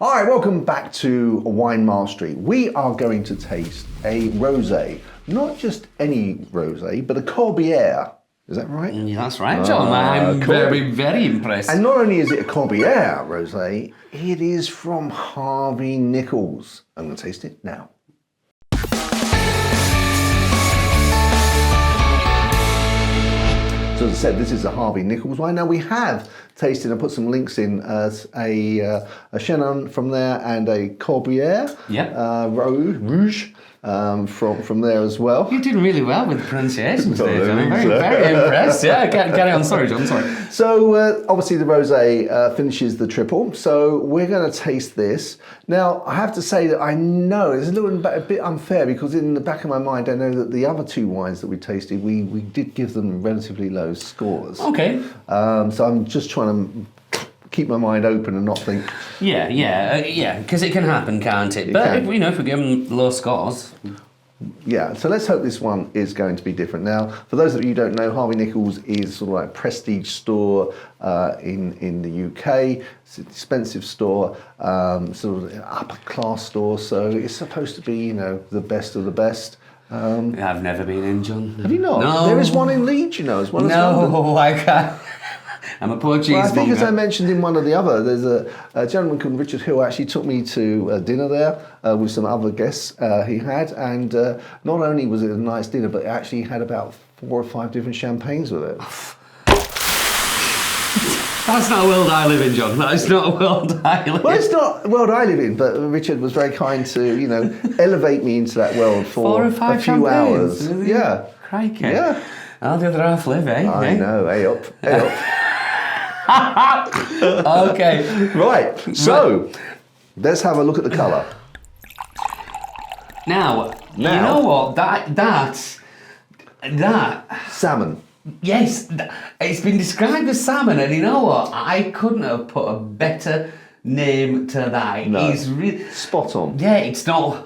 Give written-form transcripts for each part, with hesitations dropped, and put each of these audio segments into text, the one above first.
Hi, welcome back to WineMastery. We are going to taste a rosé. Not just any rosé, but a Corbière. Is that right? Yeah, that's right, John. I'm very, very impressed. And not only is it a Corbière rosé, it is from Harvey Nichols. I'm going to taste it now. So as I said, this is a Harvey Nichols wine. Now we have tasted, I put some links in, a Chenin from there and a Corbière Rouge from there as well. You're doing really well with the pronunciations there, John. I'm very impressed. Yeah, carry on. Sorry, John, sorry. So obviously the rosé finishes the triple, so we're going to taste this. Now I have to say that I know it's a bit unfair because in the back of my mind I know that the other two wines that we tasted, we did give them relatively low scores. Okay. So I'm just trying to keep my mind open and not think. Yeah, because it can happen, can't it? But if we give them low scores. Yeah, so let's hope this one is going to be different. Now, for those of you who don't know, Harvey Nichols is sort of like a prestige store in the UK. It's an expensive store, sort of an upper class store. So it's supposed to be, the best of the best. I've never been in, John. Have you not? No. There is one in Leeds, as well as London. No, I can't. I'm a Portuguese Well, I think, monger. as I mentioned in one of the other, there's a gentleman called Richard Hill actually took me to dinner there with some other guests he had, and not only was it a nice dinner, but it actually had about 4 or 5 different champagnes with it. That's not a world I live in, John. That is not a world I live in. Well, it's not a world I live in, but Richard was very kind to, elevate me into that world for 4 or 5 a few champagnes, hours. really? Yeah. Crikey. Yeah. How the other half live, eh? I know, hey up. Okay. Right, so let's have a look at the colour. Now, you know what? That Salmon. yes, it's been described as salmon, and you know what? I couldn't have put a better name to that. No. It's really Spot on. yeah. It's not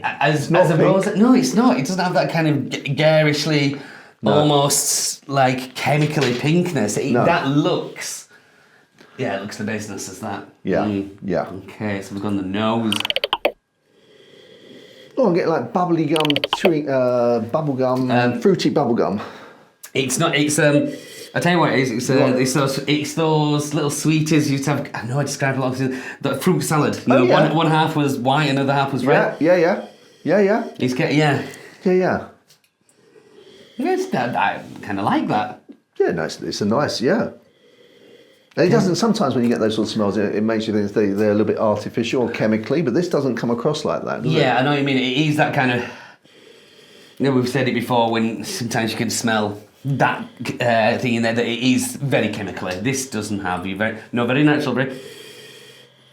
as not as a pink. rose. No, it's not. It doesn't have that kind of garishly, almost like chemically pinkness. That looks. Yeah, it looks the business as that. Yeah, yeah. Okay, so we've got the nose. Oh, I'm getting like bubbly gum, chewing, bubblegum, fruity bubblegum. It's not. It's I tell you what it is. It's those little sweeties you used to have. I know I described a lot of things. The fruit salad. One half was white, another half was red. Yeah. It's yeah. Yes, I kind of like that. yeah. Nice. It's a nice, yeah. And it doesn't. Sometimes when you get those sort of smells, it makes you think they're a little bit artificial or chemically, but this doesn't come across like that, does it? Yeah, I know what you mean. It is that kind of. We've said it before. When sometimes you can smell that thing in there that it is very chemically. This doesn't have very natural, very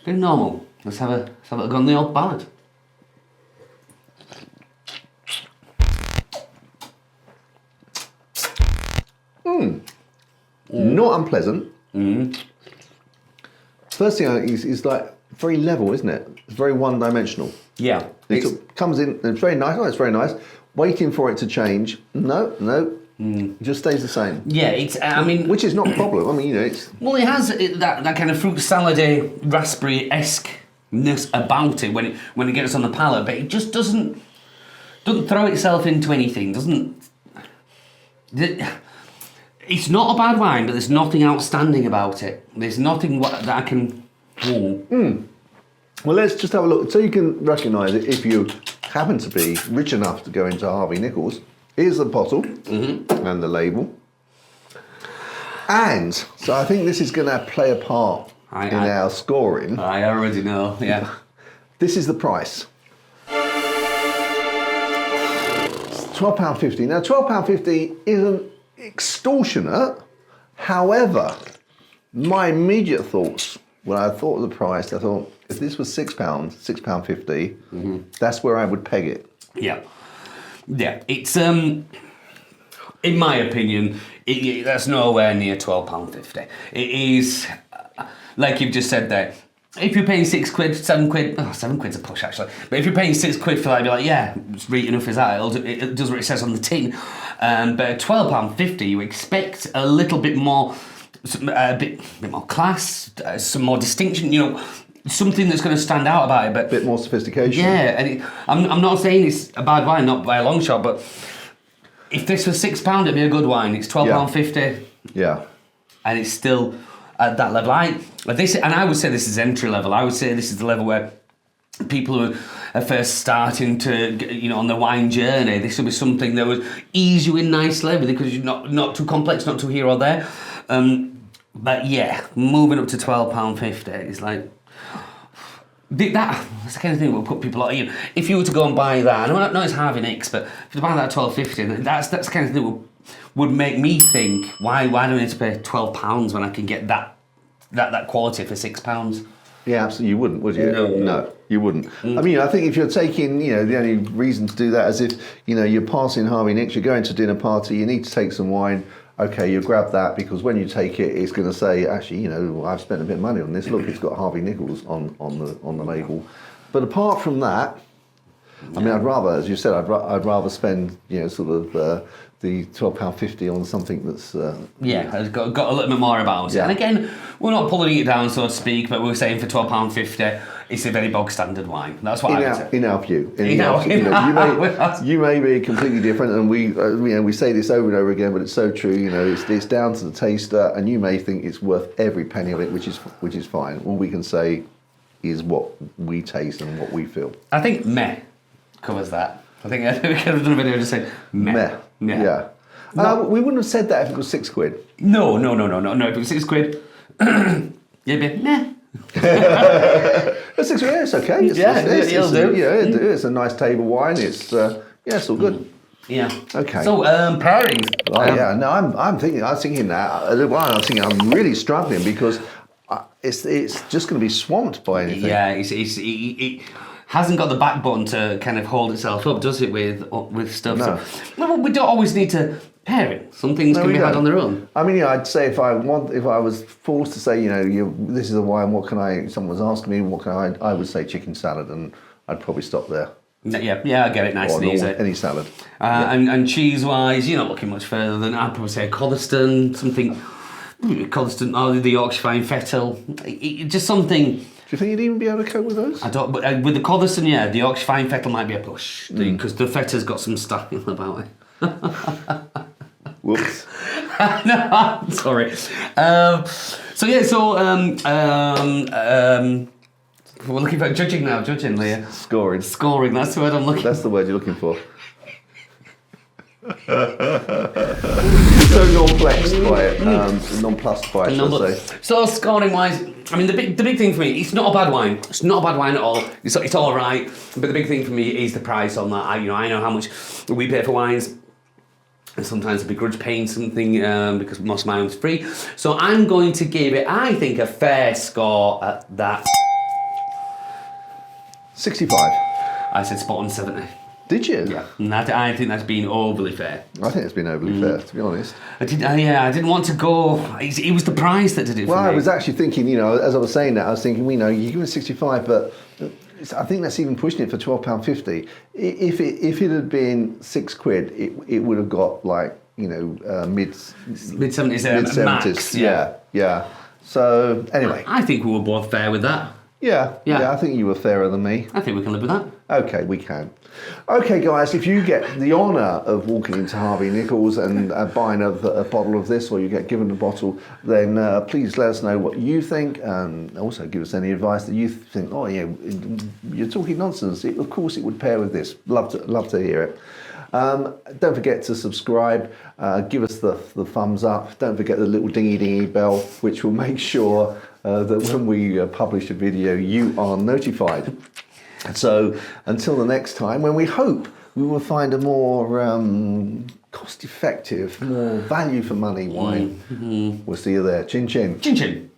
normal. Let's have a look on the old palate. Not unpleasant. First thing is like very level, isn't it? It's very one-dimensional. Yeah. It comes in. It's very nice. Oh, it's very nice. Waiting for it to change. No. It just stays the same. Yeah, it's. I mean, which is not a problem. I mean, it's. Well, it has that kind of fruit salad-y, raspberry-esque-ness about it when it gets on the palate, but it just doesn't throw itself into anything. It's not a bad wine, but there's nothing outstanding about it. There's nothing that I can. Well, let's just have a look so you can recognise it if you happen to be rich enough to go into Harvey Nichols. Here's the bottle and the label. And so I think this is going to play a part in our scoring. I already know, yeah. This is the price. It's £12.50. Now, £12.50 isn't extortionate. However, my immediate thoughts, when I thought of the price, I thought, if this was £6.50, that's where I would peg it. Yeah. Yeah, it's, in my opinion, that's nowhere near £12.50. It is, like you've just said there, if you're paying £6, £7, £7's a push actually, but if you're paying £6 for that, you'd be like, yeah, it's right enough as that, it does what it says on the tin. But £12.50, you expect a little bit more, a bit more class, some more distinction, something that's going to stand out about it. But A bit more sophistication. yeah, and I'm not saying it's a bad wine, not by a long shot, but if this was £6, it'd be a good wine. It's £12.50. Yeah. And it's still at that level. I would say this is entry level. I would say this is the level where people who are first starting to, on the wine journey, this would be something that would ease you in nicely because you're not too complex, not too here or there. But yeah, moving up to £12.50 is like that's the kind of thing that will put people out. If you were to go and buy that, I know it's Harvey Nichols, but if you buy that at £12.50, that's the kind of thing that would make me think, why do I need to pay £12 when I can get that quality for £6? Yeah, absolutely. You wouldn't, would you? No, you wouldn't. I mean, I think if you're taking, the only reason to do that is if, you're passing Harvey Nichols, you're going to a dinner party, you need to take some wine. Okay, you grab that because when you take it, it's going to say, actually, I've spent a bit of money on this. Look, it's got Harvey Nichols on the label. But apart from that, I mean, I'd rather, as you said, I'd rather spend, sort of the £12.50 on something that's it's got a little bit more about it. Yeah. And again, we're not pulling it down, so to speak, but we're saying for £12.50, it's a very bog standard wine. That's what I would say. In our view. You You may be completely different, and we say this over and over again, but it's so true. It's down to the taster, and you may think it's worth every penny of it, which is fine. All we can say is what we taste and what we feel. I think meh covers that. I think we could have done a video just saying meh. Yeah. We wouldn't have said that if it was £6. No. If it was £6, you'd be meh. It's £6. It's okay. It'll do. It's a nice table wine. It's it's all good. Yeah. Okay. So pairings. No, I'm thinking. I was thinking that a little while. I was thinking I'm really struggling because it's just going to be swamped by anything. Yeah. It hasn't got the backbone to kind of hold itself up, does it? With stuff. No. So, we don't always need to pair it. Some things can be had on their own. I mean, I'd say if I was forced to say, this is a wine. What can I? Someone's asking me, what can I would say chicken salad, and I'd probably stop there. Yeah, I get it, nice and easy. Any salad. And cheese-wise, you're not looking much further than I'd probably say Coddeston, or the Yorkshire Fine Fettle. Just something. Do you think you'd even be able to cope with those? I don't, but with the Coddeston, the Yorkshire Fine Fettle might be a push because the Fetta's got some style about it. Whoops. No, I'm sorry. We're looking for judging now. Judging, Leah. Scoring. That's the word I'm looking for. That's the word you're looking for. So nonplussed by it. Nonplussed by it, should I say. So scoring wise, I mean the big thing for me, it's not a bad wine. It's not a bad wine at all. It's all right. But the big thing for me is the price on that. I know how much we pay for wines. And sometimes I begrudge paying something because most of mine was free. So I'm going to give it, I think, a fair score at that. 65. I said spot on 70. Did you? Yeah. And I think that's been overly fair. I think it's been overly fair, to be honest. I didn't want to go. It was the price that did it for me. Well, I was actually thinking, as I was saying that, I was thinking, you give it 65, but I think that's even pushing it for £12.50. If it had been £6, it would have got mid-70s. Max. Yeah. So anyway, I think we were both fair with that. Yeah. I think you were fairer than me. I think we can live with that. Okay, we can. Okay, guys, if you get the honour of walking into Harvey Nichols and buying a bottle of this, or you get given a bottle, then please let us know what you think, and also give us any advice that you think, you're talking nonsense. Of course it would pair with this. Love to hear it. Don't forget to subscribe, give us the thumbs up. Don't forget the little dingy bell, which will make sure that when we publish a video, you are notified. So until the next time, when we hope we will find a more cost-effective, more value-for-money wine. We'll see you there. Chin chin. Chin chin.